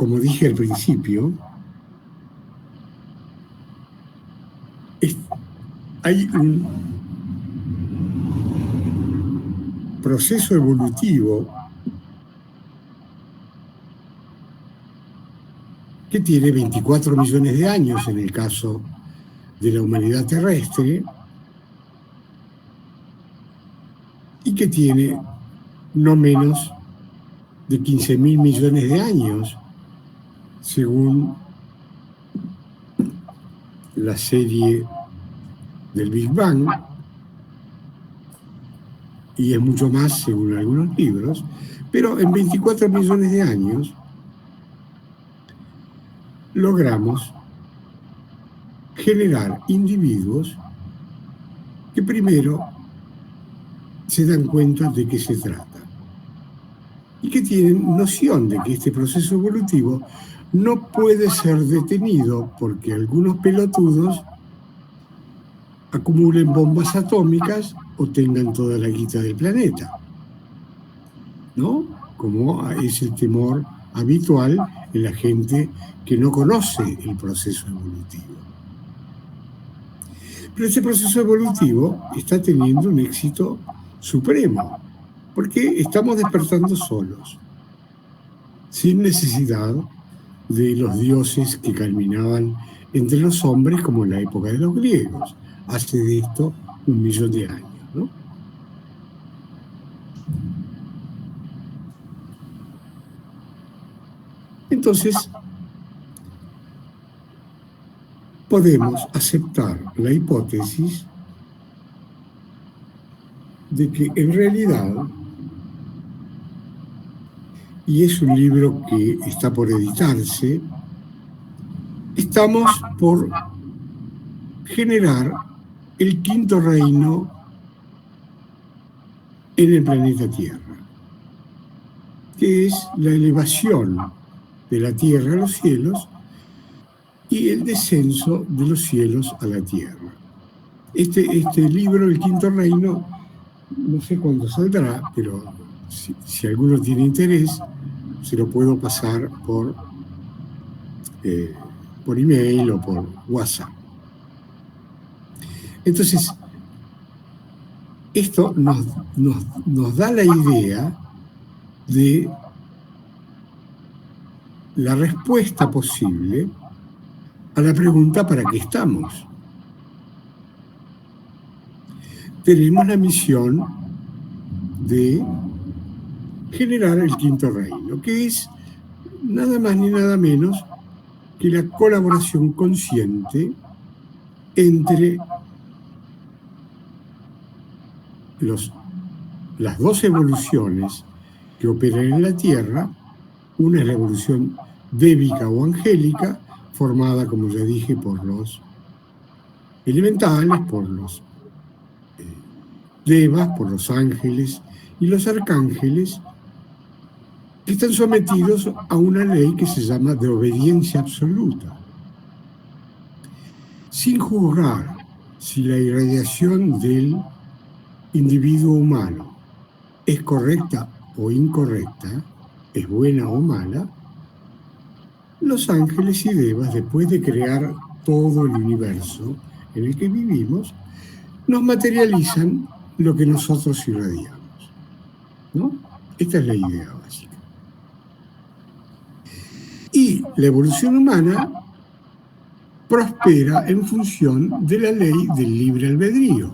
como dije al principio, hay un proceso evolutivo que tiene 24 millones de años en el caso de la humanidad terrestre y que tiene no menos de 15.000 millones de años según la serie del Big Bang, y es mucho más según algunos libros, pero en 24 millones de años logramos generar individuos que primero se dan cuenta de qué se trata y que tienen noción de que este proceso evolutivo no puede ser detenido porque algunos pelotudos acumulen bombas atómicas o tengan toda la guita del planeta, ¿no? Como es el temor habitual en la gente que no conoce el proceso evolutivo. Pero este proceso evolutivo está teniendo un éxito supremo, porque estamos despertando solos, sin necesidad de los dioses que caminaban entre los hombres como en la época de los griegos, hace de esto 1.000.000 de años, ¿no? Entonces, podemos aceptar la hipótesis de que en realidad, y es un libro que está por editarse, estamos por generar el quinto reino en el planeta Tierra, que es la elevación de la Tierra a los cielos y el descenso de los cielos a la Tierra. Este libro, El Quinto Reino, no sé cuándo saldrá, pero si alguno tiene interés, se lo puedo pasar por email o por WhatsApp. Entonces, esto nos da la idea de la respuesta posible a la pregunta ¿para qué estamos? Tenemos la misión de generar el quinto reino, que es nada más ni nada menos que la colaboración consciente entre las dos evoluciones que operan en la Tierra. Una es la evolución débica o angélica, formada, como ya dije, por los elementales, por los devas, por los ángeles y los arcángeles, que están sometidos a una ley que se llama de obediencia absoluta, sin juzgar si la irradiación del individuo humano es correcta o incorrecta, es buena o mala. Los ángeles y devas, después de crear todo el universo en el que vivimos, nos materializan lo que nosotros irradiamos, ¿no? Esta es la idea básica. Y la evolución humana prospera en función de la ley del libre albedrío.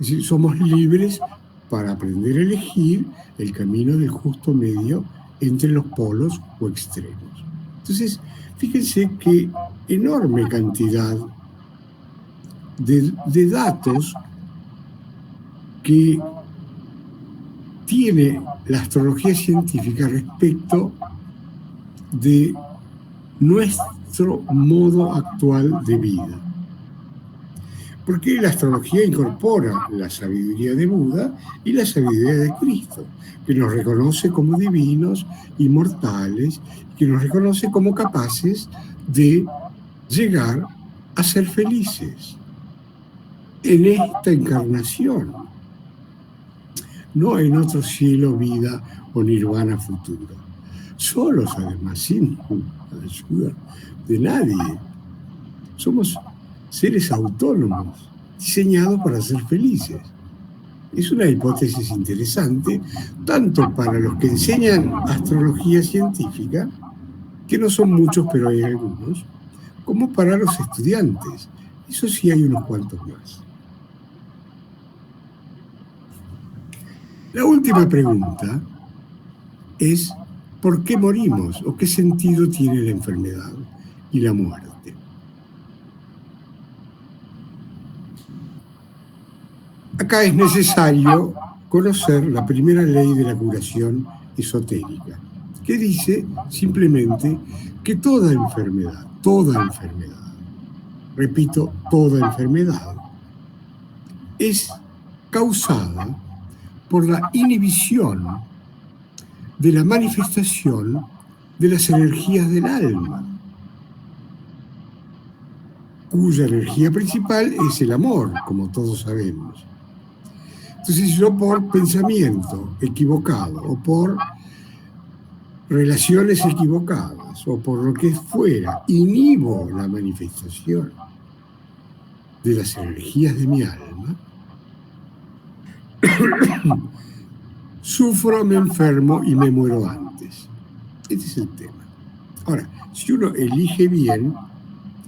Es decir, somos libres para aprender a elegir el camino del justo medio entre los polos o extremos. Entonces, fíjense qué enorme cantidad de datos que tiene la astrología científica respecto de nuestro modo actual de vida. Porque la astrología incorpora la sabiduría de Buda y la sabiduría de Cristo, que nos reconoce como divinos, inmortales, que nos reconoce como capaces de llegar a ser felices en esta encarnación, no en otro cielo, vida o nirvana futuro. solos además, sin la ayuda de nadie. Somos seres autónomos, diseñados para ser felices. Es una hipótesis interesante, tanto para los que enseñan astrología científica, que no son muchos, pero hay algunos, como para los estudiantes. Eso sí, hay unos cuantos más. La última pregunta es: ¿por qué morimos? ¿O qué sentido tiene la enfermedad y la muerte? Acá es necesario conocer la primera ley de la curación esotérica, que dice simplemente que toda enfermedad, repito, toda enfermedad, es causada por la inhibición de la manifestación de las energías del alma, cuya energía principal es el amor, como todos sabemos. Entonces, si yo por pensamiento equivocado o por relaciones equivocadas o por lo que fuera inhibo la manifestación de las energías de mi alma, sufro, me enfermo y me muero antes. Este es el tema. Ahora, si uno elige bien,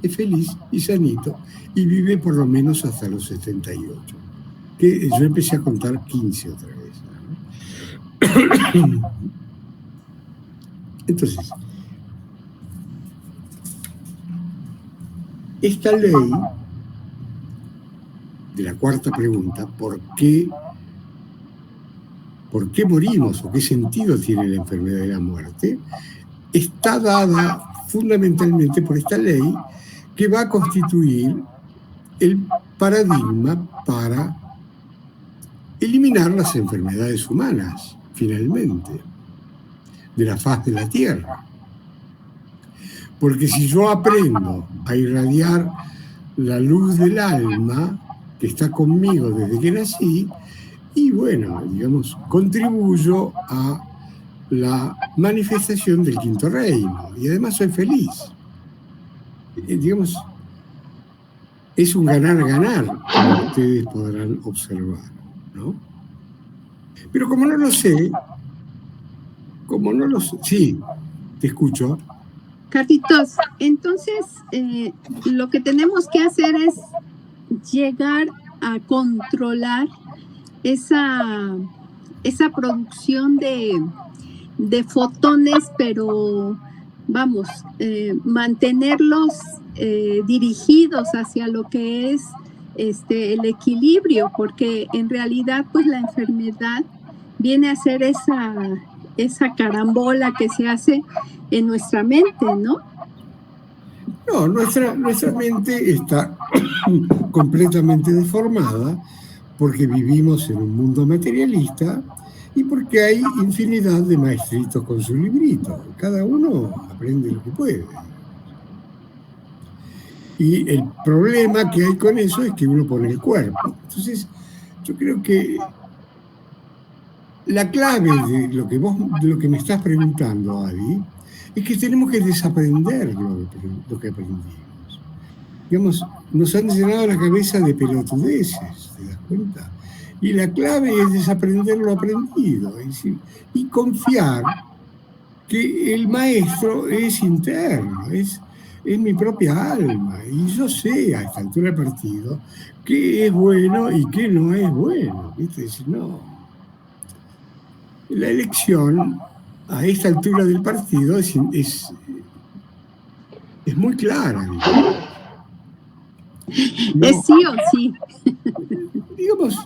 es feliz y sanito y vive por lo menos hasta los 78. Que yo empecé a contar 15 otra vez, ¿no? Entonces, esta ley de la cuarta pregunta, ¿por qué morimos o qué sentido tiene la enfermedad y la muerte?, está dada fundamentalmente por esta ley que va a constituir el paradigma para eliminar las enfermedades humanas, finalmente, de la faz de la Tierra. Porque si yo aprendo a irradiar la luz del alma que está conmigo desde que nací, y bueno, digamos, contribuyo a la manifestación del quinto reino, y además soy feliz. Digamos, es un ganar-ganar, como ustedes podrán observar, ¿no? Pero como no lo sé, sí, te escucho. Carlitos, entonces lo que tenemos que hacer es llegar a controlar esa producción de fotones, pero vamos, mantenerlos dirigidos hacia lo que es el equilibrio, porque en realidad pues la enfermedad viene a ser esa carambola que se hace en nuestra mente, ¿no? No, nuestra mente está completamente deformada porque vivimos en un mundo materialista y porque hay infinidad de maestritos con su librito. Cada uno aprende lo que puede. Y el problema que hay con eso es que uno pone el cuerpo. Entonces, yo creo que la clave de lo que me estás preguntando, Adi, es que tenemos que desaprender lo que aprendimos. Digamos, nos han llenado la cabeza de pelotudeces, ¿te das cuenta? Y la clave es desaprender lo aprendido, es decir, y confiar que el maestro es interno, es mi propia alma, y yo sé a esta altura del partido qué es bueno y qué no es bueno, ¿viste? Es decir, no. La elección a esta altura del partido es muy clara, digamos. No, es sí o sí. Digamos,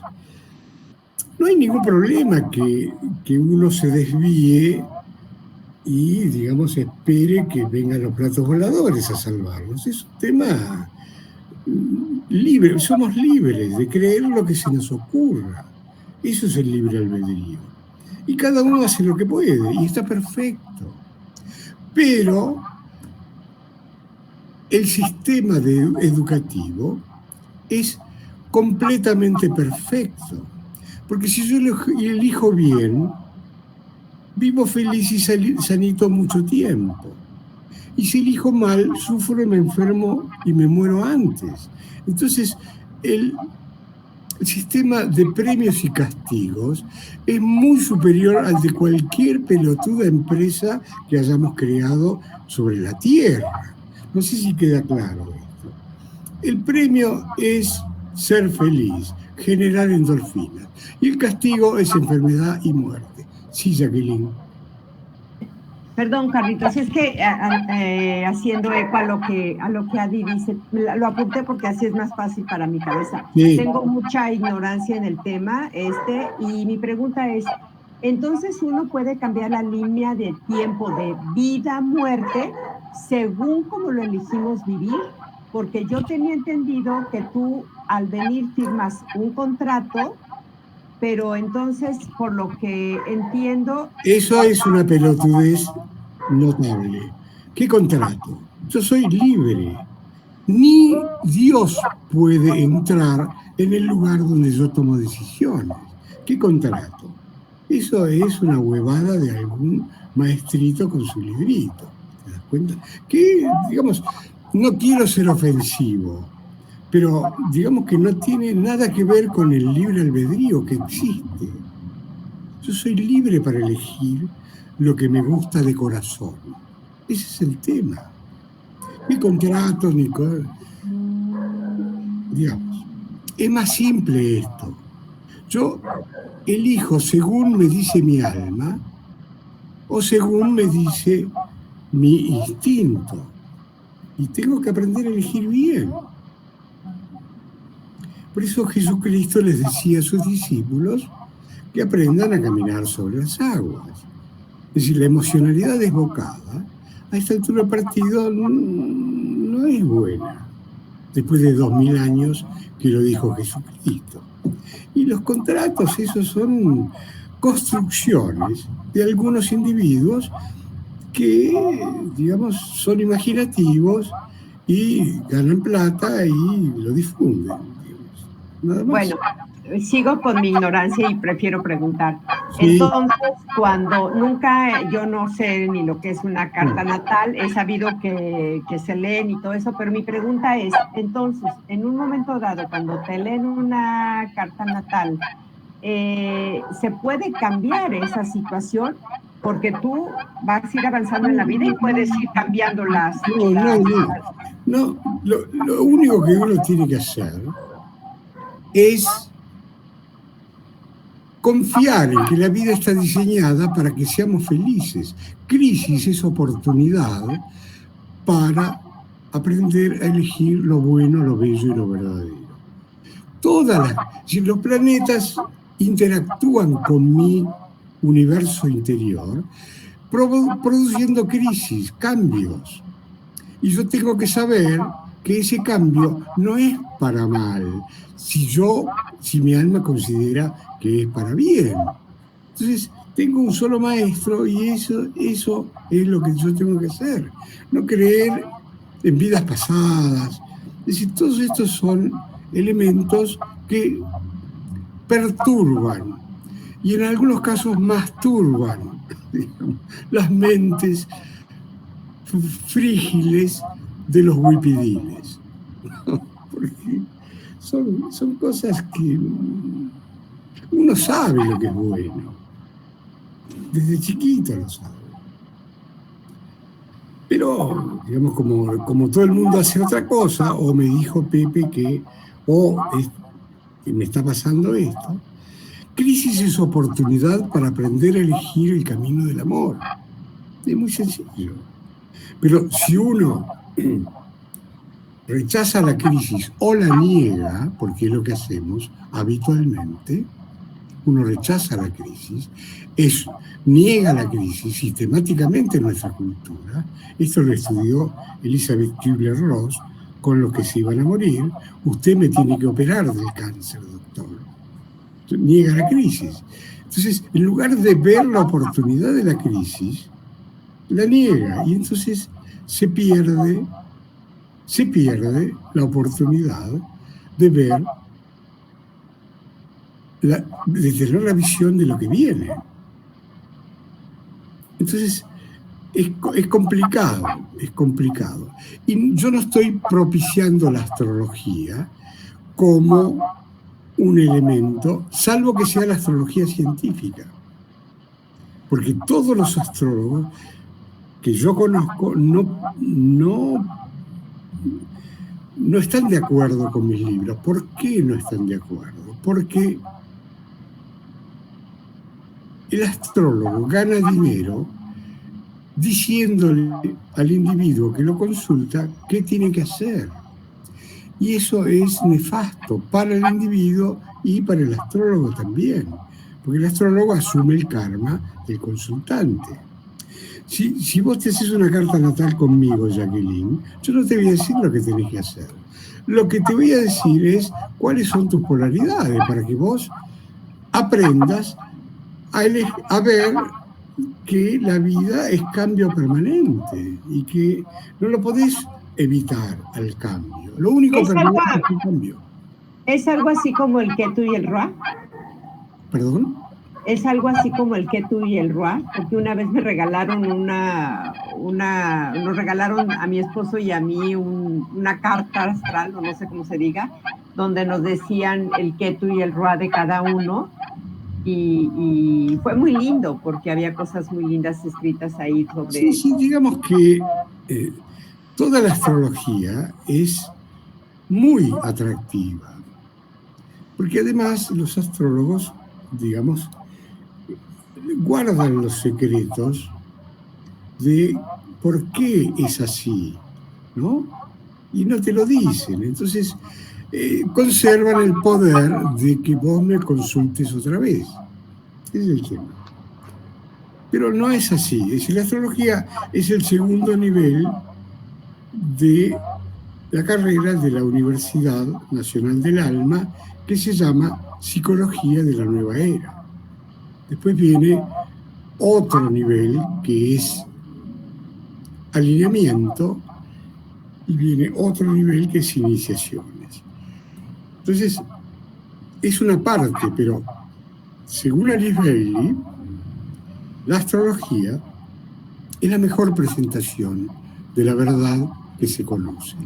no hay ningún problema que uno se desvíe y, digamos, espere que vengan los platos voladores a salvarnos. Es un tema libre, somos libres de creer lo que se nos ocurra. Eso es el libre albedrío. Y cada uno hace lo que puede, y está perfecto. Pero el sistema educativo es completamente perfecto. Porque si yo elijo bien, vivo feliz y sanito mucho tiempo. Y si elijo mal, sufro, me enfermo y me muero antes. Entonces, el sistema de premios y castigos es muy superior al de cualquier pelotuda empresa que hayamos creado sobre la Tierra. No sé si queda claro esto. El premio es ser feliz, generar endorfinas. Y el castigo es enfermedad y muerte. Sí, Jacqueline. Perdón, Carlitos, es que haciendo eco a lo que Adi dice, lo apunté porque así es más fácil para mi cabeza. Sí. Tengo mucha ignorancia en el tema y mi pregunta es, entonces uno puede cambiar la línea de tiempo de vida-muerte según como lo elegimos vivir, porque yo tenía entendido que tú al venir firmas un contrato, pero entonces, por lo que entiendo... Eso es una pelotudez notable. ¿Qué contrato? Yo soy libre. Ni Dios puede entrar en el lugar donde yo tomo decisiones. ¿Qué contrato? Eso es una huevada de algún maestrito con su librito. ¿Te das cuenta? Que, digamos, no quiero ser ofensivo, pero digamos que no tiene nada que ver con el libre albedrío que existe. Yo soy libre para elegir lo que me gusta de corazón. Ese es el tema. Ni contratos, ni cosas. Digamos, es más simple esto. Yo elijo según me dice mi alma o según me dice mi instinto. Y tengo que aprender a elegir bien. Por eso Jesucristo les decía a sus discípulos que aprendan a caminar sobre las aguas. Es decir, la emocionalidad desbocada a esta altura del partido no es buena, después de 2000 años que lo dijo Jesucristo. Y los contratos, esos son construcciones de algunos individuos que, digamos, son imaginativos y ganan plata y lo difunden. Digamos. Nada más. Bueno, sigo con mi ignorancia y prefiero preguntar. Sí. Entonces, cuando yo no sé ni lo que es una carta natal, he sabido que se leen y todo eso, pero mi pregunta es, entonces, en un momento dado, cuando te leen una carta natal, ¿se puede cambiar esa situación? Porque tú vas a ir avanzando en la vida y puedes ir cambiando las... No, lo único que uno tiene que hacer es confiar en que la vida está diseñada para que seamos felices. Crisis es oportunidad para aprender a elegir lo bueno, lo bello y lo verdadero. Si los planetas interactúan con mi universo interior, produciendo crisis, cambios. Y yo tengo que saber que ese cambio no es para mal, si mi alma considera que es para bien. Entonces, tengo un solo maestro y eso es lo que yo tengo que hacer. No creer en vidas pasadas. Es decir, todos estos son elementos que perturban y en algunos casos masturban, digamos, las mentes frígiles de los huipidiles. Porque son cosas que uno sabe lo que es bueno. Desde chiquito lo sabe. Pero, digamos, como todo el mundo hace otra cosa, o me dijo Pepe que me está pasando esto, crisis es oportunidad para aprender a elegir el camino del amor. Es muy sencillo. Pero si uno rechaza la crisis o la niega, porque es lo que hacemos habitualmente, uno rechaza la crisis, niega la crisis sistemáticamente en nuestra cultura. Esto lo estudió Elizabeth Kubler-Ross con los que se iban a morir. Usted me tiene que operar del cáncer, doctor. Niega la crisis. Entonces, en lugar de ver la oportunidad de la crisis, la niega y entonces se pierde la oportunidad de ver, de tener la visión de lo que viene. Entonces, es complicado, es complicado. Y yo no estoy propiciando la astrología como un elemento, salvo que sea la astrología científica. Porque todos los astrólogos que yo conozco no están de acuerdo con mis libros. ¿Por qué no están de acuerdo? Porque el astrólogo gana dinero diciéndole al individuo que lo consulta qué tiene que hacer. Y eso es nefasto para el individuo y para el astrólogo también, porque el astrólogo asume el karma del consultante. Si vos te haces una carta natal conmigo, Jacqueline, yo no te voy a decir lo que tenés que hacer. Lo que te voy a decir es cuáles son tus polaridades para que vos aprendas a ver que la vida es cambio permanente y que no lo podés evitar al cambio. Lo único permanente es el cambio. ¿Es algo así como el Ketu y el Ra? ¿Perdón? ¿Es algo así como el Ketu y el Ra? Porque una vez me regalaron nos regalaron a mi esposo y a mí una carta astral, o no sé cómo se diga, donde nos decían el Ketu y el Ra de cada uno. Y fue muy lindo porque había cosas muy lindas escritas ahí sobre... Sí, digamos que toda la astrología es muy atractiva, porque además los astrólogos, digamos, guardan los secretos de por qué es así, ¿no? Y no te lo dicen. Entonces, conservan el poder de que vos me consultes otra vez. Ese es el tema. Pero no es así. Es decir, la astrología es el segundo nivel de la carrera de la Universidad Nacional del Alma, que se llama Psicología de la Nueva Era. Después viene otro nivel, que es alineamiento, y viene otro nivel, que es iniciaciones. Entonces, es una parte, pero según Alice Bailey, la astrología es la mejor presentación de la verdad que se conoce.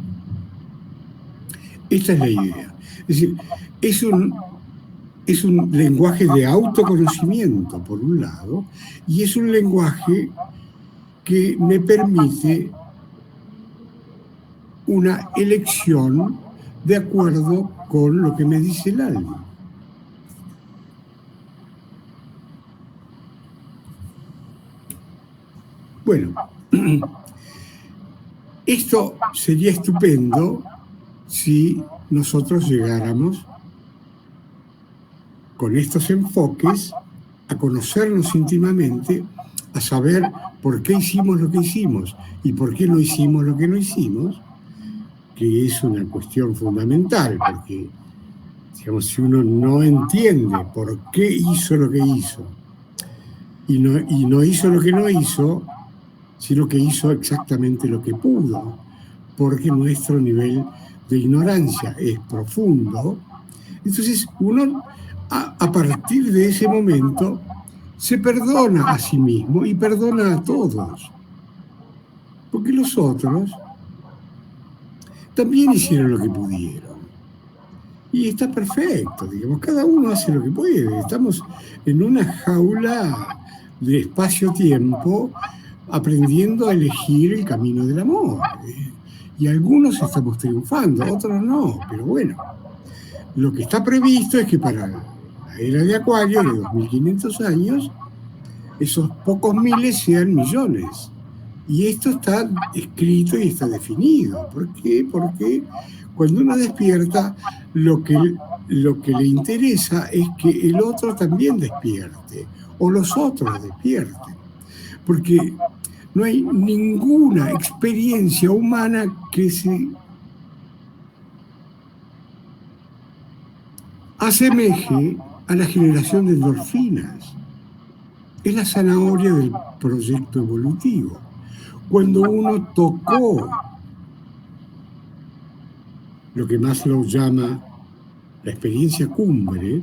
Esta es la idea. Es decir, es un lenguaje de autoconocimiento, por un lado, y es un lenguaje que me permite una elección de acuerdo con lo que me dice el alma. Bueno, esto sería estupendo si nosotros llegáramos con estos enfoques a conocernos íntimamente, a saber por qué hicimos lo que hicimos y por qué no hicimos lo que no hicimos, que es una cuestión fundamental, porque, digamos, si uno no entiende por qué hizo lo que hizo y no hizo lo que no hizo, sino que hizo exactamente lo que pudo, porque nuestro nivel de ignorancia es profundo, entonces uno, a partir de ese momento, se perdona a sí mismo y perdona a todos, porque los otros también hicieron lo que pudieron. Y está perfecto, digamos, cada uno hace lo que puede. Estamos en una jaula de espacio-tiempo aprendiendo a elegir el camino del amor. Y algunos estamos triunfando, otros no, pero bueno, lo que está previsto es que para la era de Acuario, de 2500 años, esos pocos miles sean millones. Y esto está escrito y está definido. ¿Por qué? Porque cuando uno despierta, lo que le interesa es que el otro también despierte, o los otros despierten. Porque no hay ninguna experiencia humana que se asemeje a la generación de endorfinas. Es la zanahoria del proyecto evolutivo. Cuando uno tocó lo que Maslow llama la experiencia cumbre,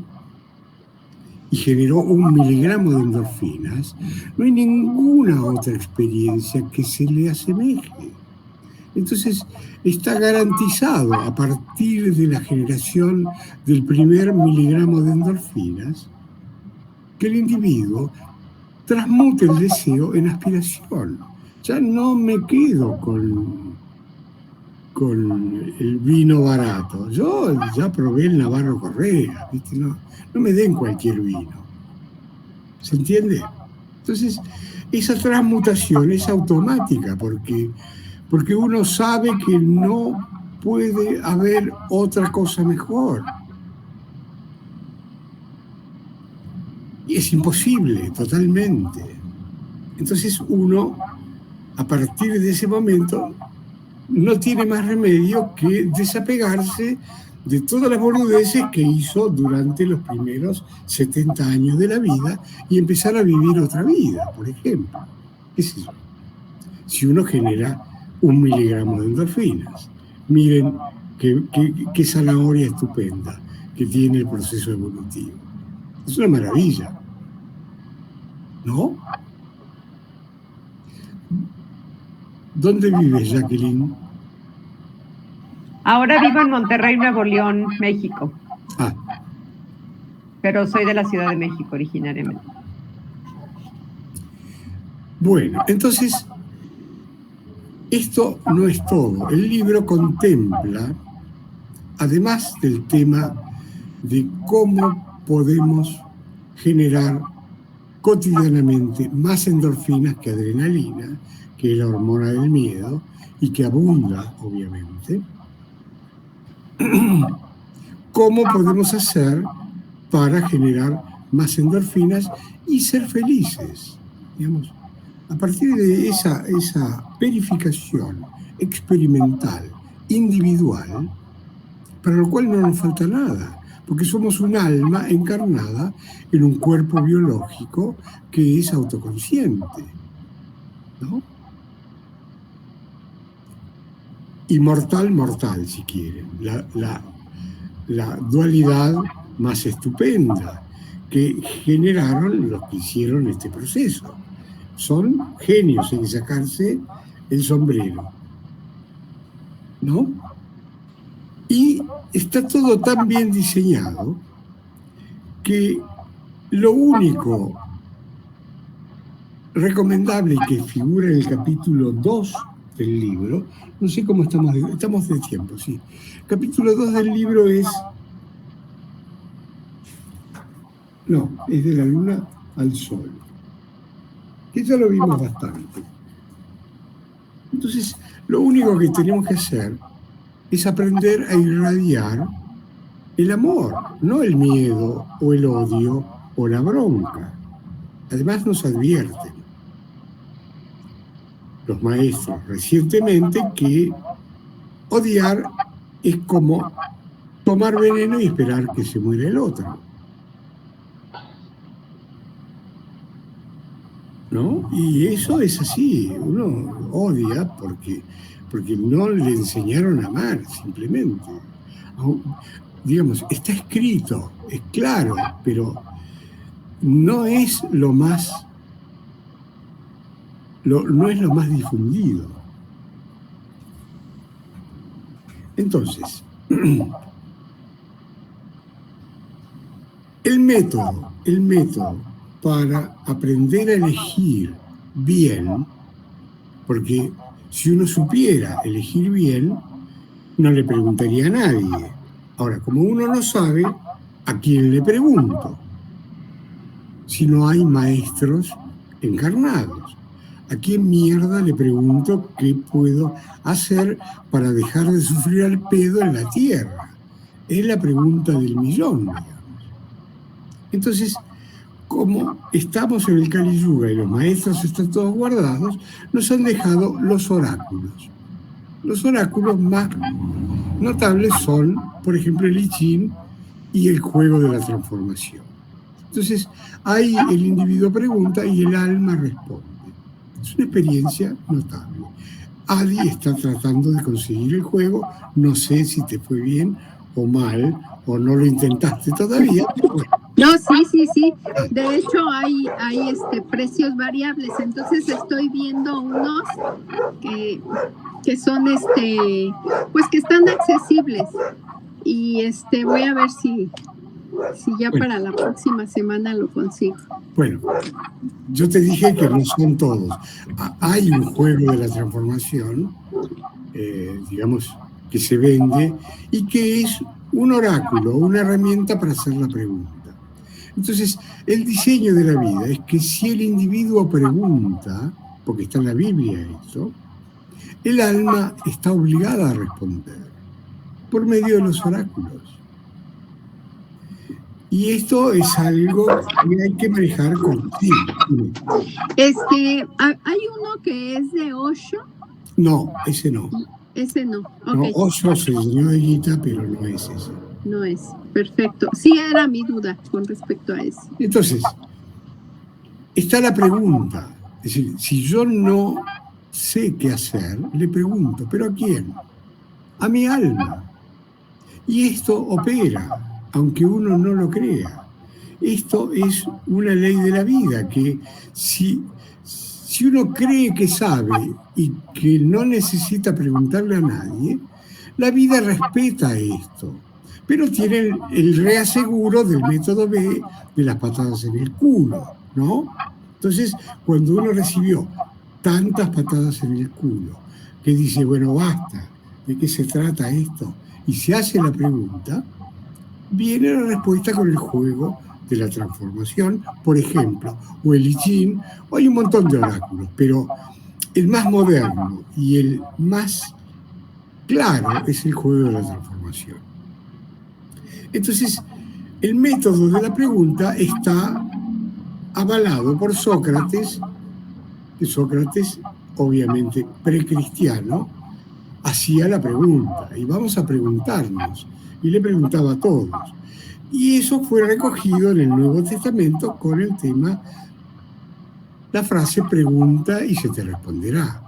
y generó 1 miligramo de endorfinas, no hay ninguna otra experiencia que se le asemeje. Entonces, está garantizado a partir de la generación del primer miligramo de endorfinas que el individuo transmute el deseo en aspiración. Ya no me quedo con el vino barato. Yo ya probé el Navarro Correa, ¿viste? No me den cualquier vino. ¿Se entiende? Entonces, esa transmutación es automática porque uno sabe que no puede haber otra cosa mejor. Y es imposible, totalmente. Entonces uno, a partir de ese momento, no tiene más remedio que desapegarse de todas las boludeces que hizo durante los primeros 70 años de la vida y empezar a vivir otra vida, por ejemplo. ¿Qué es eso? Si uno genera 1 miligramo de endorfinas. Miren qué zanahoria estupenda que tiene el proceso evolutivo. Es una maravilla, ¿no? ¿Dónde vives, Jacqueline? Ahora vivo en Monterrey, Nuevo León, México. Ah. Pero soy de la Ciudad de México originariamente. Bueno, entonces, esto no es todo. El libro contempla, además del tema de cómo podemos generar cotidianamente más endorfinas que adrenalina, que es la hormona del miedo, y que abunda, obviamente. ¿Cómo podemos hacer para generar más endorfinas y ser felices? Digamos, a partir de esa verificación experimental, individual, para lo cual no nos falta nada, porque somos un alma encarnada en un cuerpo biológico que es autoconsciente, ¿no? Inmortal, mortal, si quieren. La dualidad más estupenda que generaron los que hicieron este proceso. Son genios, hay que sacarse el sombrero, ¿no? Y está todo tan bien diseñado que lo único recomendable que figura en el capítulo 2 del libro, no sé cómo estamos de tiempo, sí. Capítulo 2 del libro es de la luna al sol, que ya lo vimos bastante. Entonces, lo único que tenemos que hacer es aprender a irradiar el amor, no el miedo o el odio o la bronca. Además nos advierten los maestros recientemente que odiar es como tomar veneno y esperar que se muera el otro, ¿no? Y eso es así, uno odia porque no le enseñaron a amar, simplemente. Digamos, está escrito, es claro, pero no es lo más difundido. Entonces, el método para aprender a elegir bien, porque si uno supiera elegir bien, no le preguntaría a nadie. Ahora, como uno no sabe, ¿a quién le pregunto? Si no hay maestros encarnados. ¿A quién mierda le pregunto qué puedo hacer para dejar de sufrir al pedo en la tierra? Es la pregunta del millón, digamos. Entonces, como estamos en el Kali Yuga y los maestros están todos guardados, nos han dejado los oráculos. Los oráculos más notables son, por ejemplo, el I Ching y el juego de la transformación. Entonces, ahí el individuo pregunta y el alma responde. Es una experiencia notable. Adi está tratando de conseguir el juego. No sé si te fue bien o mal, o no lo intentaste todavía, pero bueno. No, sí, sí, sí. De hecho, hay precios variables. Entonces estoy viendo unos que son pues que están accesibles. Y voy a ver si ya Bueno, para la próxima semana lo consigo. bueno, yo te dije que no son todos. Hay un juego de la transformación, digamos, que se vende y que es un oráculo, una herramienta para hacer la pregunta. Entonces, el diseño de la vida es que si el individuo pregunta, porque está en la Biblia eso, el alma está obligada a responder por medio de los oráculos. Y esto es algo que hay que manejar con sí. Hay uno que es de Osho. No, ese no. Ese no. No, Okay. Osho se llenó de guita, pero no es ese. No es. Perfecto. Sí, era mi duda con respecto a eso. Entonces, está la pregunta. Es decir, si yo no sé qué hacer, le pregunto, ¿pero a quién? A mi alma. Y esto opera, aunque uno no lo crea. Esto es una ley de la vida, que si uno cree que sabe y que no necesita preguntarle a nadie, la vida respeta esto, pero tiene el reaseguro del método B de las patadas en el culo, ¿no? Entonces, cuando uno recibió tantas patadas en el culo, que dice, bueno, basta, ¿de qué se trata esto? Y se hace la pregunta, viene la respuesta con el juego de la transformación, por ejemplo, o el I Ching, o hay un montón de oráculos, pero el más moderno y el más claro es el juego de la transformación. Entonces, el método de la pregunta está avalado por Sócrates, que Sócrates, obviamente precristiano, hacía la pregunta, y vamos a preguntarnos, y le preguntaba a todos. Y eso fue recogido en el Nuevo Testamento con el tema, la frase pregunta y se te responderá.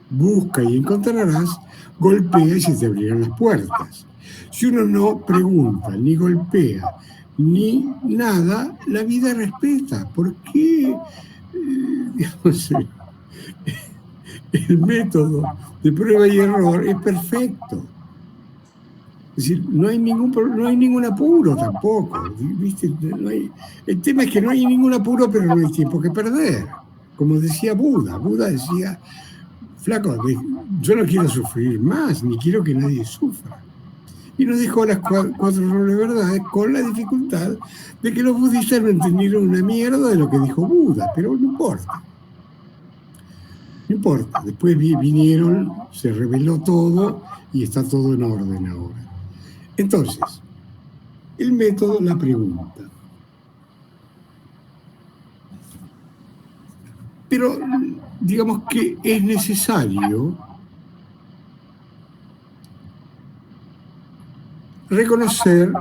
Busca y encontrarás, golpea y se te abrirán las puertas. Si uno no pregunta, ni golpea, ni nada, la vida respeta. ¿Por qué? Digamos, el método de prueba y error es perfecto. Es decir, no hay ningún apuro tampoco. ¿Viste? El tema es que no hay ningún apuro, pero no hay tiempo que perder. Como decía Buda. Buda decía, flaco, yo no quiero sufrir más, ni quiero que nadie sufra. Y nos dejó las cuatro nobles verdades con la dificultad de que los budistas no entendieron una mierda de lo que dijo Buda, pero no importa. No importa, después vinieron, se reveló todo y está todo en orden ahora. Entonces, el método, la pregunta. Pero digamos que es necesario reconocer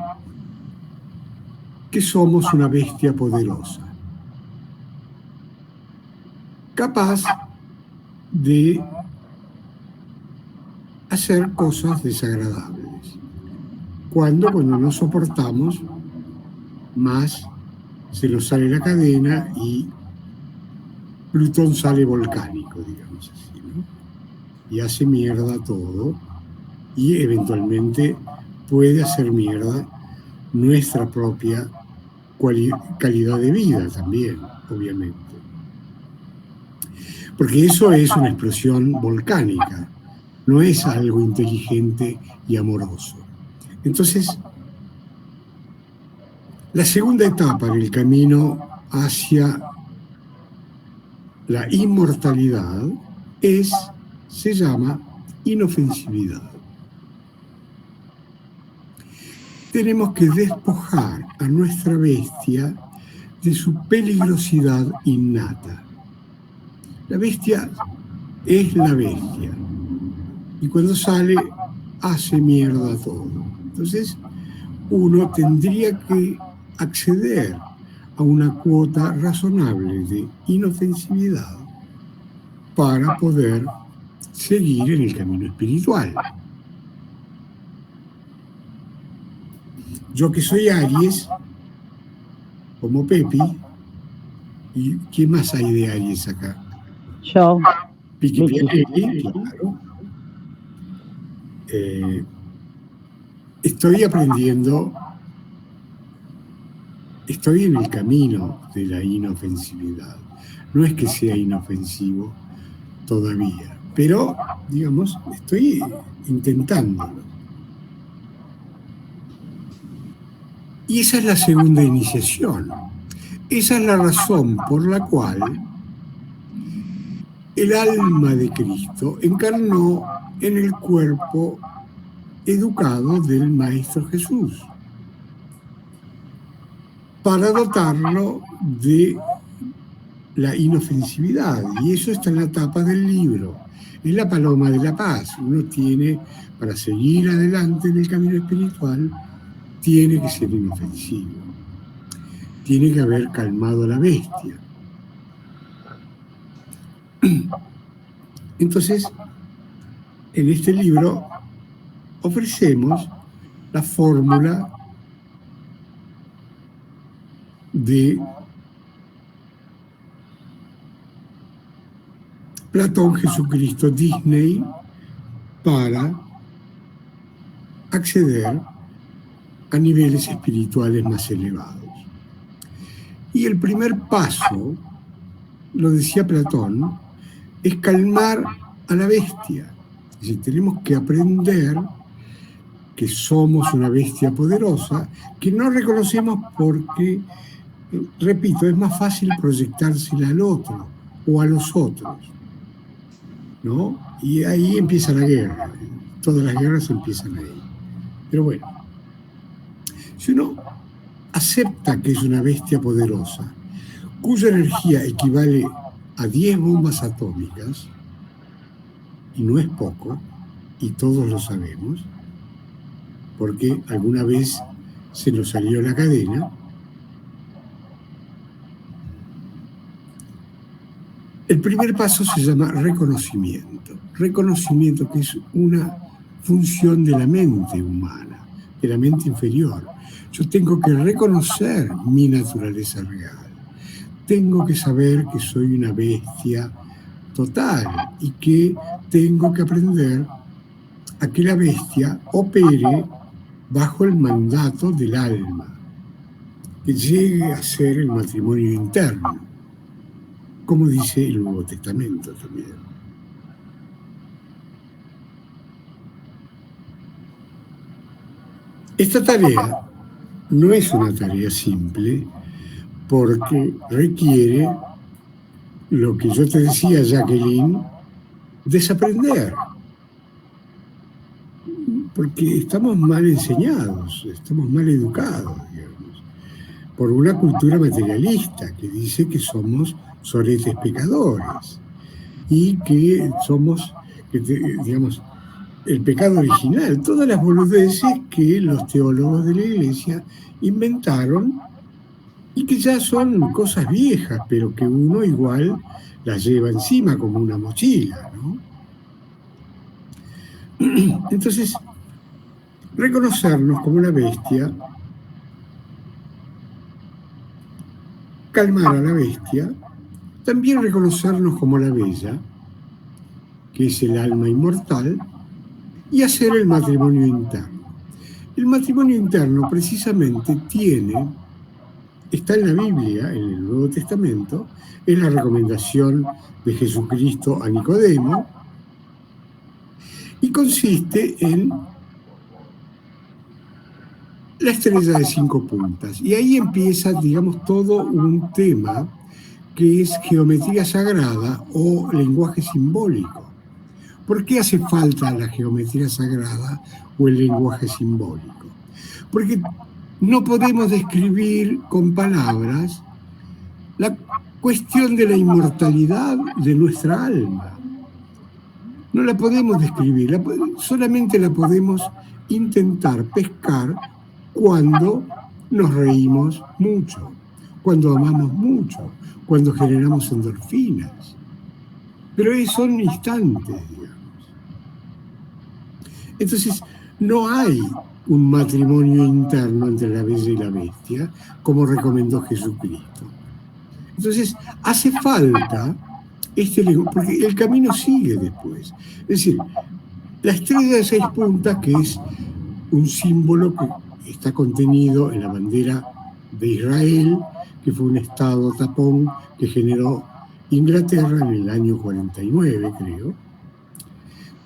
que somos una bestia poderosa, capaz de hacer cosas desagradables. Cuando no soportamos más, se nos sale la cadena y Plutón sale volcánico, digamos así, ¿no? Y hace mierda todo y eventualmente puede hacer mierda nuestra propia calidad de vida también, obviamente. Porque eso es una explosión volcánica, no es algo inteligente y amoroso. Entonces, la segunda etapa en el camino hacia la inmortalidad se llama inofensividad. Tenemos que despojar a nuestra bestia de su peligrosidad innata. La bestia es la bestia y cuando sale hace mierda todo. Entonces, uno tendría que acceder a una cuota razonable de inofensividad para poder seguir en el camino espiritual. Yo que soy Aries, como Pepi. ¿Y quién más hay de Aries acá? Yo. Vicky Vicky. Pianelli, claro. Estoy aprendiendo, estoy en el camino de la inofensividad. No es que sea inofensivo todavía, pero, digamos, estoy intentándolo. Y esa es la segunda iniciación. Esa es la razón por la cual el alma de Cristo encarnó en el cuerpo educado del Maestro Jesús, para dotarlo de la inofensividad. Y eso está en la tapa del libro. Es la paloma de la paz. Uno tiene, para seguir adelante en el camino espiritual, tiene que ser inofensivo. Tiene que haber calmado a la bestia. Entonces, en este libro ofrecemos la fórmula de Platón, Jesucristo, Disney, para acceder a niveles espirituales más elevados. Y el primer paso, lo decía Platón, es calmar a la bestia. Es decir, tenemos que aprender que somos una bestia poderosa, que no reconocemos porque, repito, es más fácil proyectársela al otro o a los otros, ¿no? Y ahí empieza la guerra. Todas las guerras empiezan ahí. Pero bueno, si uno acepta que es una bestia poderosa, cuya energía equivale a 10 bombas atómicas, y no es poco, y todos lo sabemos, porque alguna vez se nos salió la cadena, el primer paso se llama reconocimiento. Reconocimiento, que es una función de la mente humana, de la mente inferior. Yo tengo que reconocer mi naturaleza real. Tengo que saber que soy una bestia total y que tengo que aprender a que la bestia opere bajo el mandato del alma, que llegue a ser el matrimonio interno, como dice el Nuevo Testamento también. Esta tarea no es una tarea simple, porque requiere, lo que yo te decía, Jacqueline, desaprender. Porque estamos mal enseñados, estamos mal educados, digamos, por una cultura materialista que dice que somos soretes pecadores y que somos, digamos, el pecado original, todas las boludeces que los teólogos de la Iglesia inventaron y que ya son cosas viejas, pero que uno igual las lleva encima como una mochila, ¿no? Entonces, reconocernos como una bestia, calmar a la bestia, también reconocernos como la bella, que es el alma inmortal, y hacer el matrimonio interno. El matrimonio interno precisamente está en la Biblia, en el Nuevo Testamento, es la recomendación de Jesucristo a Nicodemo, y consiste en la estrella de 5 puntas. Y ahí empieza, digamos, todo un tema que es geometría sagrada o lenguaje simbólico. ¿Por qué hace falta la geometría sagrada o el lenguaje simbólico? Porque no podemos describir con palabras la cuestión de la inmortalidad de nuestra alma. No la podemos describir, solamente la podemos intentar pescar cuando nos reímos mucho, cuando amamos mucho, cuando generamos endorfinas. Pero son instantes, digamos. Entonces, no hay un matrimonio interno entre la bella y la bestia, como recomendó Jesucristo. Entonces, hace falta porque el camino sigue después. Es decir, la estrella de 6 puntas, que es un símbolo que está contenido en la bandera de Israel, que fue un estado tapón que generó Inglaterra en el año 49, creo,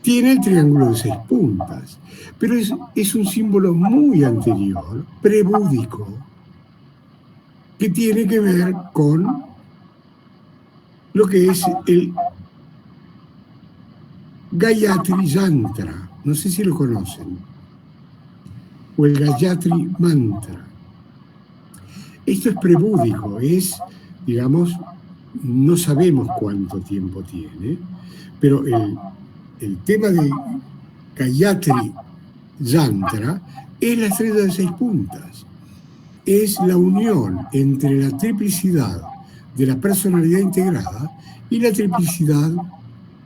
tiene el triángulo de 6 puntas, pero es un símbolo muy anterior, prebúdico, que tiene que ver con lo que es el Gayatri Yantra, no sé si lo conocen, o el Gayatri Mantra. Esto es prebúdico, digamos, no sabemos cuánto tiempo tiene, pero el tema de Gayatri Yantra es la estrella de 6 puntas. Es la unión entre la triplicidad de la personalidad integrada y la triplicidad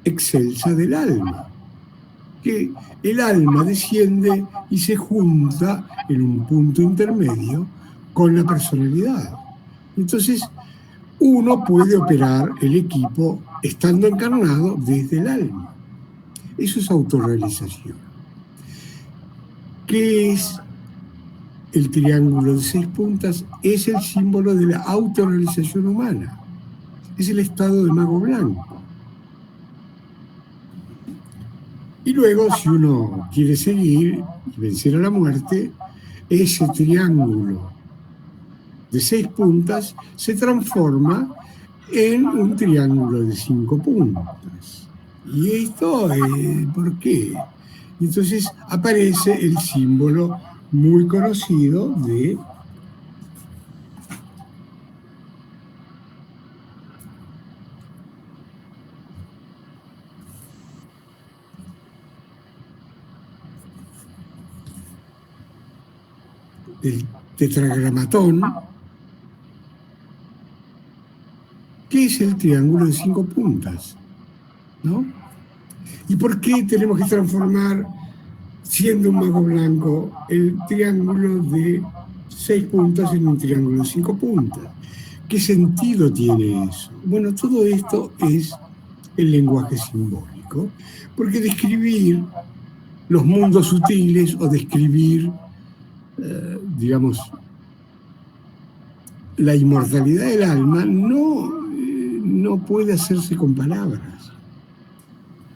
excelsa del alma. Que el alma desciende y se junta en un punto intermedio con la personalidad. Entonces, uno puede operar el equipo estando encarnado desde el alma. Eso es autorrealización. ¿Qué es el triángulo de 6 puntas? Es el símbolo de la autorrealización humana. Es el estado de mago blanco. Y luego, si uno quiere seguir y vencer a la muerte, ese triángulo de 6 puntas se transforma en un triángulo de 5 puntas. ¿Y esto por qué? Entonces aparece el símbolo muy conocido de el tetragramatón, que es el triángulo de 5 puntas, ¿no? ¿Y por qué tenemos que transformar, siendo un mago blanco, el triángulo de 6 puntas en un triángulo de 5 puntas? ¿Qué sentido tiene eso? Bueno, todo esto es el lenguaje simbólico, porque describir los mundos sutiles o describir, digamos, la inmortalidad del alma no puede hacerse con palabras.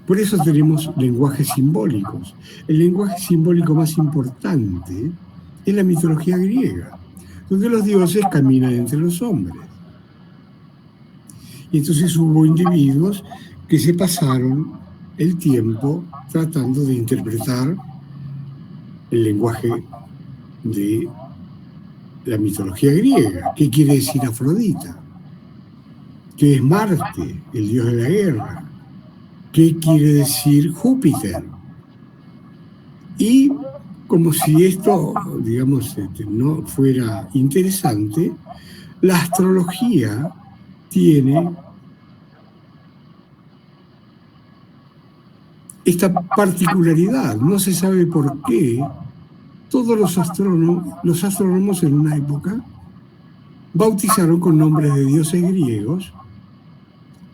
Por eso tenemos lenguajes simbólicos. El lenguaje simbólico más importante es la mitología griega, donde los dioses caminan entre los hombres. Y entonces hubo individuos que se pasaron el tiempo tratando de interpretar el lenguaje de la mitología griega. ¿Qué quiere decir Afrodita? ¿Qué es Marte, el dios de la guerra? ¿Qué quiere decir Júpiter? Y como si esto, digamos, no fuera interesante, la astrología tiene esta particularidad. No se sabe por qué todos los astrónomos en una época bautizaron con nombres de dioses griegos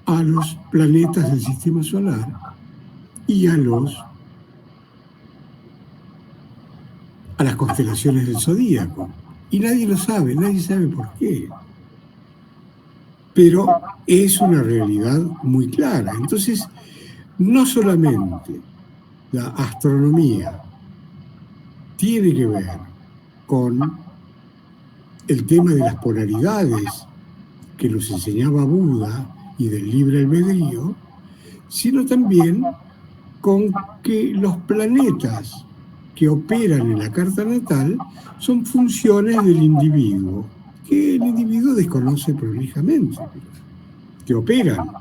a los planetas del sistema solar y a las constelaciones del zodíaco. Y nadie lo sabe, nadie sabe por qué. Pero es una realidad muy clara. Entonces, no solamente la astronomía tiene que ver con el tema de las polaridades que nos enseñaba Buda y del libre albedrío, sino también con que los planetas que operan en la carta natal son funciones del individuo, que el individuo desconoce prolijamente, que operan.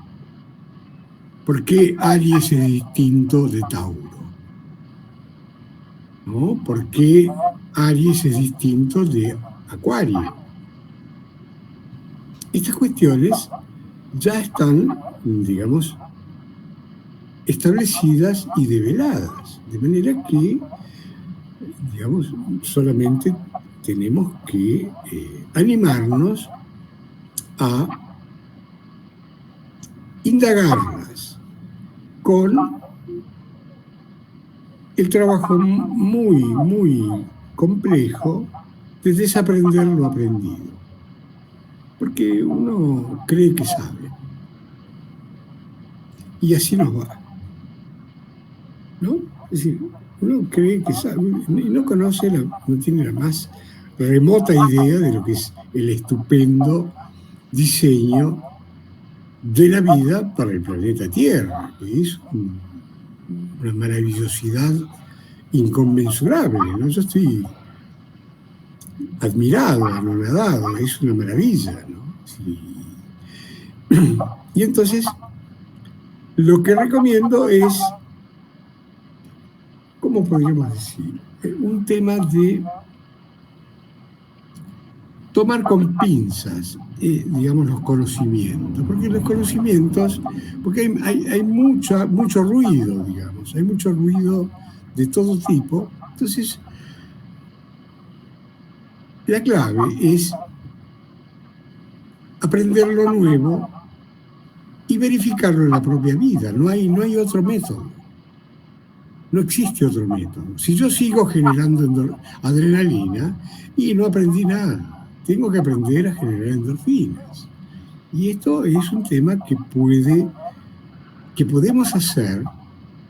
¿Por qué Aries es distinto de Tauro? ¿No? ¿Por qué Aries es distinto de Acuario? Estas cuestiones ya están, digamos, establecidas y develadas, de manera que digamos, solamente tenemos que animarnos a indagarlas con el trabajo muy, muy complejo de desaprender lo aprendido. Porque uno cree que sabe. Y así nos va. ¿No? Es decir, uno cree que sabe y no conoce, no tiene la más remota idea de lo que es el estupendo diseño de la vida para el planeta Tierra, que es una maravillosidad inconmensurable, ¿no? Yo estoy admirado, anonadado, es una maravilla, ¿no? Sí. Y entonces, lo que recomiendo es, ¿cómo podríamos decir? Un tema de tomar con pinzas, digamos, los conocimientos, porque los conocimientos, porque hay mucho ruido, digamos, hay mucho ruido de todo tipo. Entonces, la clave es aprender lo nuevo y verificarlo en la propia vida. No hay otro método. No existe otro método. Si yo sigo generando adrenalina y no aprendí nada, tengo que aprender a generar endorfinas. Y esto es un tema que podemos hacer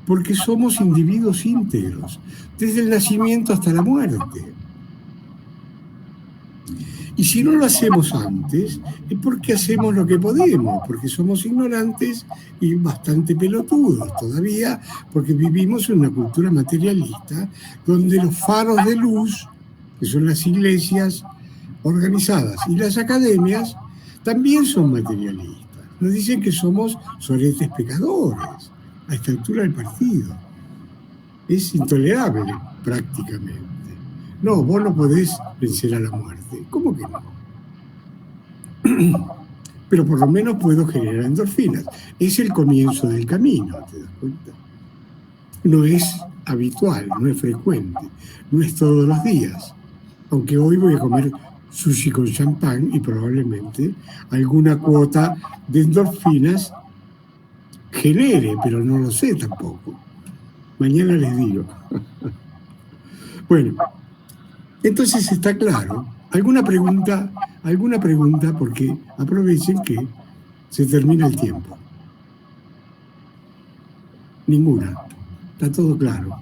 porque somos individuos íntegros, desde el nacimiento hasta la muerte. Y si no lo hacemos antes, es porque hacemos lo que podemos, porque somos ignorantes y bastante pelotudos todavía, porque vivimos en una cultura materialista donde los faros de luz, que son las iglesias organizadas, y las academias, también son materialistas. Nos dicen que somos soretes pecadores a esta altura del partido. Es intolerable prácticamente. No, vos no podés vencer a la muerte. ¿Cómo que no? Pero por lo menos puedo generar endorfinas. Es el comienzo del camino, ¿te das cuenta? No es habitual, no es frecuente, no es todos los días. Aunque hoy voy a comer sushi con champán y probablemente alguna cuota de endorfinas genere, pero no lo sé tampoco. Mañana les digo. Bueno. Entonces está claro. ¿Alguna pregunta? Porque aprovechen que se termina el tiempo. Ninguna. Está todo claro.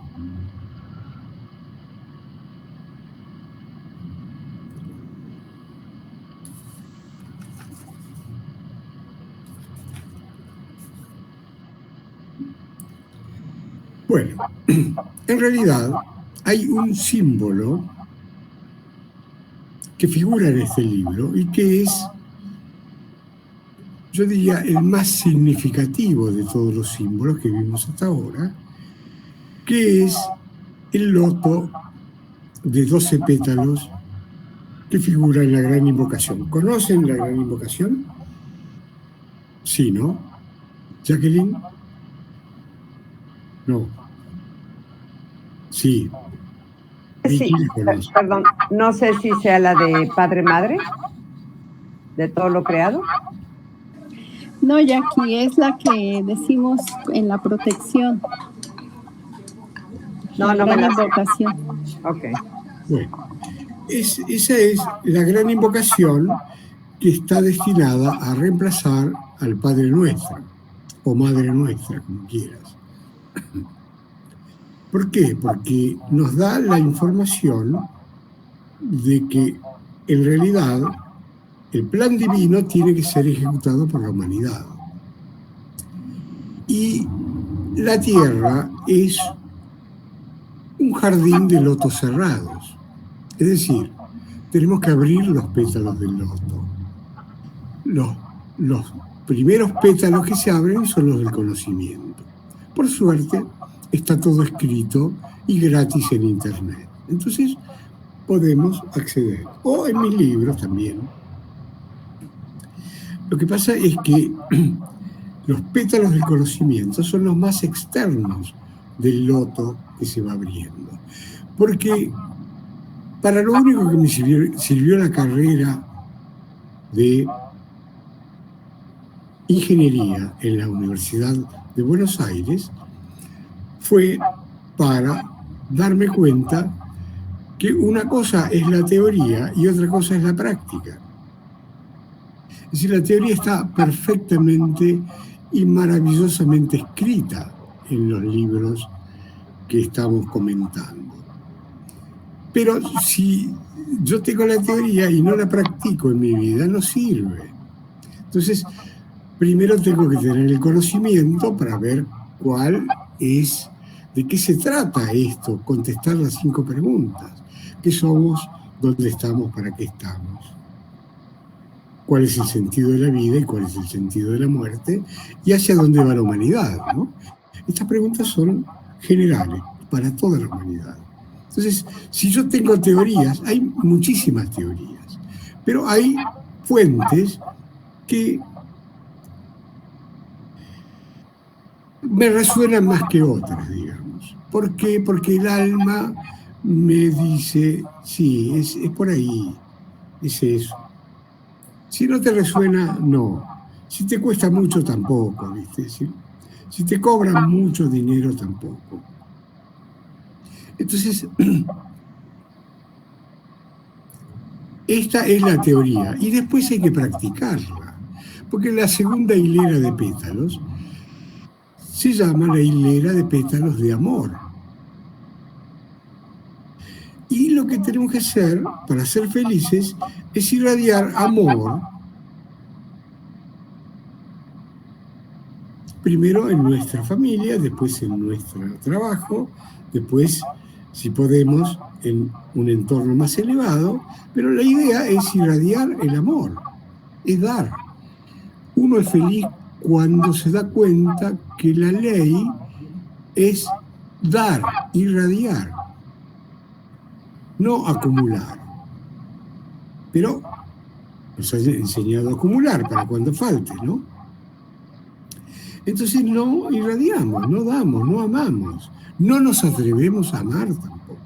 Bueno, en realidad hay un símbolo que figura en este libro y que es, yo diría, el más significativo de todos los símbolos que vimos hasta ahora, que es el loto de 12 pétalos que figura en la Gran Invocación. ¿Conocen la Gran Invocación? Sí, ¿no? ¿Jacqueline? No. Sí. Sí, perdón, no sé si sea la de Padre Madre, de todo lo creado. No, Jackie, es la que decimos en la protección. No me la invocación. Ok. Bueno, esa es la gran invocación que está destinada a reemplazar al Padre Nuestro, o Madre Nuestra, como quieras. ¿Por qué? Porque nos da la información de que en realidad el plan divino tiene que ser ejecutado por la humanidad. Y la Tierra es un jardín de lotos cerrados. Es decir, tenemos que abrir los pétalos del loto. Los primeros pétalos que se abren son los del conocimiento. Por suerte, está todo escrito y gratis en Internet. Entonces, podemos acceder. O en mis libros también. Lo que pasa es que los pétalos del conocimiento son los más externos del loto que se va abriendo. Porque para lo único que me sirvió la carrera de ingeniería en la Universidad de Buenos Aires fue para darme cuenta que una cosa es la teoría y otra cosa es la práctica. Es decir, la teoría está perfectamente y maravillosamente escrita en los libros que estamos comentando. Pero si yo tengo la teoría y no la practico en mi vida, no sirve. Entonces, primero tengo que tener el conocimiento para ver cuál es, de qué se trata esto, contestar las 5 preguntas. ¿Qué somos? ¿Dónde estamos? ¿Para qué estamos? ¿Cuál es el sentido de la vida y cuál es el sentido de la muerte? ¿Y hacia dónde va la humanidad? ¿No? Estas preguntas son generales para toda la humanidad. Entonces, si yo tengo teorías, hay muchísimas teorías, pero hay fuentes que me resuenan más que otras, digamos. ¿Por qué? Porque el alma me dice, sí, es por ahí, es eso. Si no te resuena, no. Si te cuesta mucho, tampoco, ¿viste? Si te cobran mucho dinero, tampoco. Entonces, esta es la teoría. Y después hay que practicarla. Porque la segunda hilera de pétalos se llama la hilera de pétalos de amor. Y lo que tenemos que hacer para ser felices es irradiar amor, primero en nuestra familia, después en nuestro trabajo, después, si podemos, en un entorno más elevado, pero la idea es irradiar el amor, es dar. Uno es feliz cuando se da cuenta que la ley es dar, irradiar, no acumular. Pero nos ha enseñado a acumular para cuando falte, ¿no? Entonces no irradiamos, no damos, no amamos, no nos atrevemos a amar tampoco.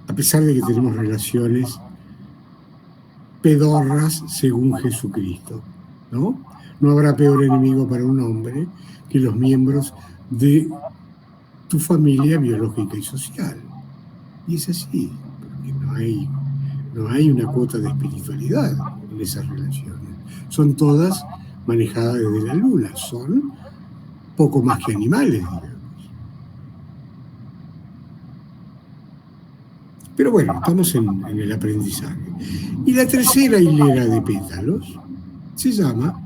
A pesar de que tenemos relaciones pedorras según Jesucristo, ¿no? No habrá peor enemigo para un hombre que los miembros de tu familia biológica y social. Y es así, porque no hay una cuota de espiritualidad en esas relaciones. Son todas manejadas desde la luna, son poco más que animales, digamos. Pero bueno, estamos en el aprendizaje. Y la tercera hilera de pétalos se llama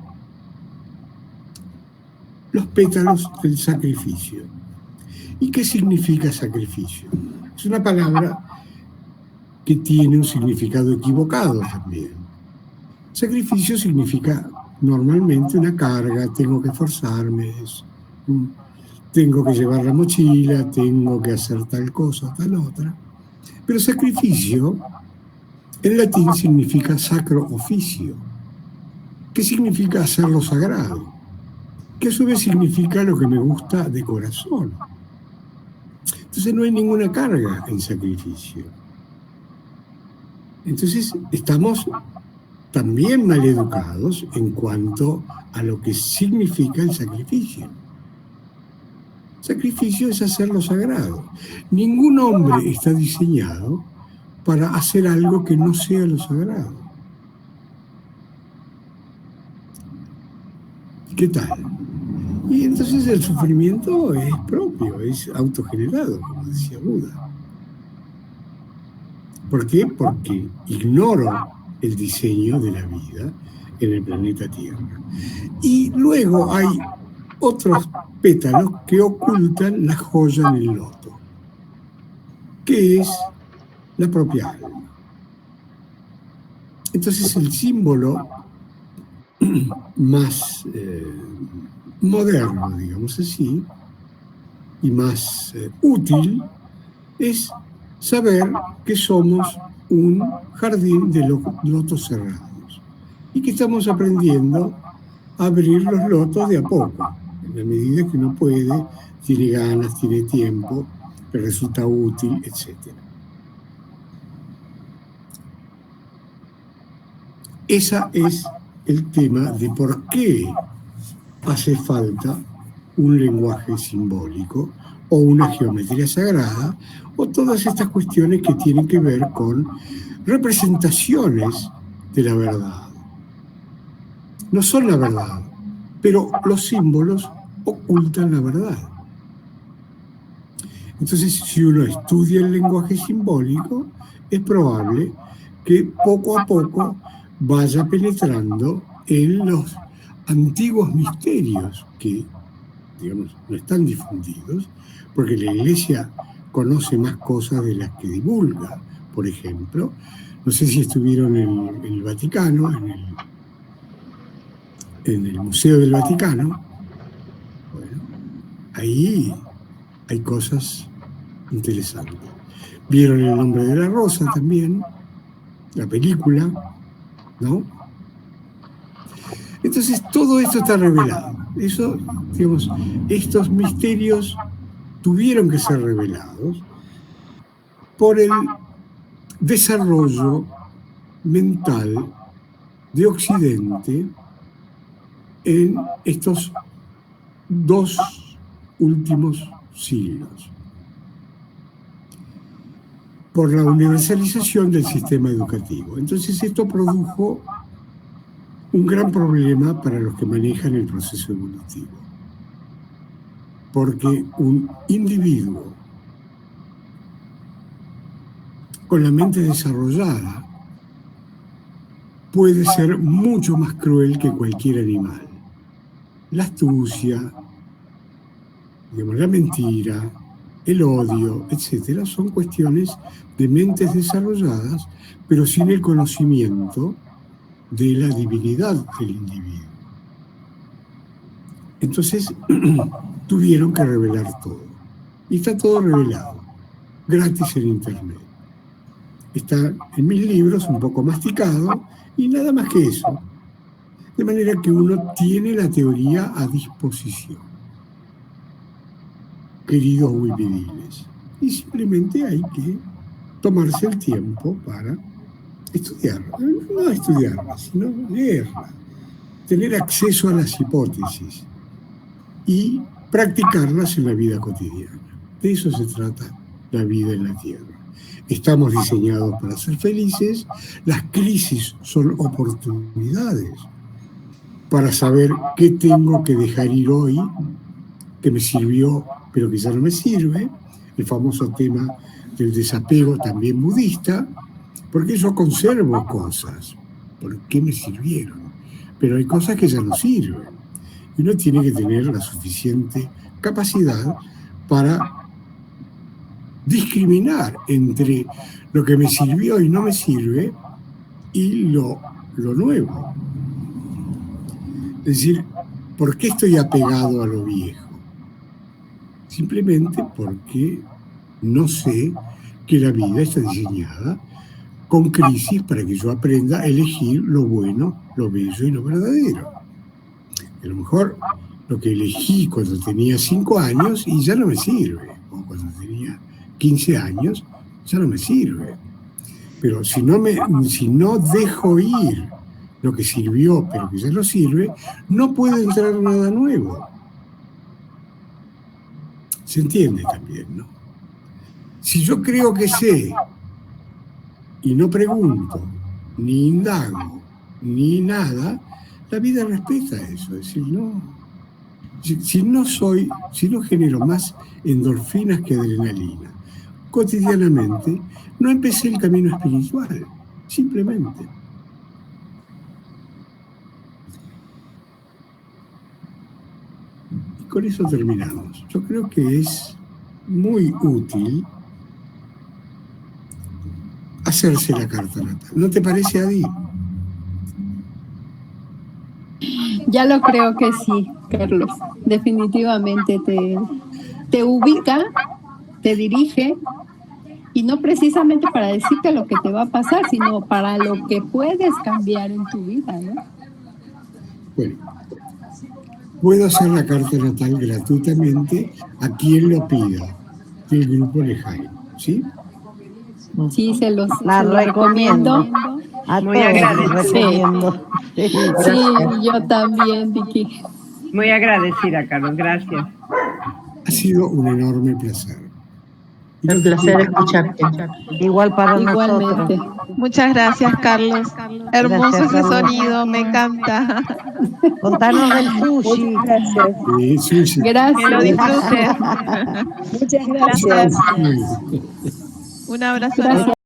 los pétalos del sacrificio. ¿Y qué significa sacrificio? Es una palabra que tiene un significado equivocado también. Sacrificio significa normalmente una carga, tengo que esforzarme, tengo que llevar la mochila, tengo que hacer tal cosa, tal otra. Pero sacrificio en latín significa sacro officio, que significa hacer lo sagrado, que a su vez significa lo que me gusta de corazón. Entonces no hay ninguna carga en sacrificio. Entonces estamos también mal educados en cuanto a lo que significa el sacrificio. Sacrificio es hacer lo sagrado. Ningún hombre está diseñado para hacer algo que no sea lo sagrado. ¿Qué tal? Y entonces el sufrimiento es propio, es autogenerado, como decía Buda. ¿Por qué? Porque ignoro el diseño de la vida en el planeta Tierra. Y luego hay otros pétalos que ocultan la joya en el loto, que es la propia alma. Entonces el símbolo más moderno, digamos así, y más útil, es saber que somos un jardín de lotos cerrados y que estamos aprendiendo a abrir los lotos de a poco, en la medida que uno puede, tiene ganas, tiene tiempo, le resulta útil, etc. Ese es el tema de por qué hace falta un lenguaje simbólico o una geometría sagrada o todas estas cuestiones que tienen que ver con representaciones de la verdad. No son la verdad, pero los símbolos ocultan la verdad. Entonces, si uno estudia el lenguaje simbólico, es probable que poco a poco vaya penetrando en los antiguos misterios que, digamos, no están difundidos, porque la Iglesia conoce más cosas de las que divulga. Por ejemplo, no sé si estuvieron en el Vaticano, en el Museo del Vaticano. Bueno, ahí hay cosas interesantes. Vieron El nombre de la rosa también, la película, ¿no? Entonces todo esto está revelado. Eso, digamos, estos misterios tuvieron que ser revelados por el desarrollo mental de Occidente en estos 2 últimos siglos, por la universalización del sistema educativo. Entonces esto produjo un gran problema para los que manejan el proceso evolutivo, porque un individuo con la mente desarrollada puede ser mucho más cruel que cualquier animal. La astucia, digamos, la mentira, el odio, etcétera, son cuestiones de mentes desarrolladas, pero sin el conocimiento de la divinidad del individuo. Entonces, tuvieron que revelar todo. Y está todo revelado, gratis en Internet. Está en mis libros, un poco masticado, y nada más que eso. De manera que uno tiene la teoría a disposición, queridos huipidiles. Y simplemente hay que tomarse el tiempo para estudiarla. No estudiarla, sino leerla. Tener acceso a las hipótesis y practicarlas en la vida cotidiana. De eso se trata la vida en la Tierra. Estamos diseñados para ser felices. Las crisis son oportunidades para saber qué tengo que dejar ir hoy, que me sirvió, pero que ya no me sirve. El famoso tema del desapego, también budista, porque yo conservo cosas. ¿Por qué me sirvieron? Pero hay cosas que ya no sirven. Y uno tiene que tener la suficiente capacidad para discriminar entre lo que me sirvió y no me sirve y lo nuevo. Es decir, ¿por qué estoy apegado a lo viejo? Simplemente porque no sé que la vida está diseñada con crisis para que yo aprenda a elegir lo bueno, lo bello y lo verdadero. A lo mejor lo que elegí cuando tenía 5 años y ya no me sirve, o cuando tenía 15 años ya no me sirve. Pero si no dejo ir lo que sirvió pero que ya no sirve, no puede entrar nada nuevo. Se entiende también, ¿no? Si yo creo que sé y no pregunto, ni indago, ni nada, la vida respeta eso. Es decir, no. Si no genero más endorfinas que adrenalina cotidianamente, no empecé el camino espiritual, simplemente. Y con eso terminamos. Yo creo que es muy útil hacerse la carta natal. ¿No te parece, Adi? Ya lo creo que sí, Carlos. Definitivamente te ubica, te dirige, y no precisamente para decirte lo que te va a pasar, sino para lo que puedes cambiar en tu vida, ¿no? Bueno, puedo hacer la carta natal gratuitamente a quien lo pida. del grupo Lejae, ¿sí? Sí, se los La recomiendo. A Muy todos les agradecida. recomiendo. Sí, Sí, gracias. yo también, Vicky. Muy agradecida, Carlos, gracias. Ha sido un enorme placer. Y Un nos placer despedimos. escucharte. Igual para Igualmente. nosotros. Muchas gracias, Carlos. Hermoso Gracias, ese Carlos. sonido, me encanta. Contanos del sushi. Gracias. Sushi. Que lo Gracias. disfruten. Muchas gracias. Un abrazo Gracias. enorme.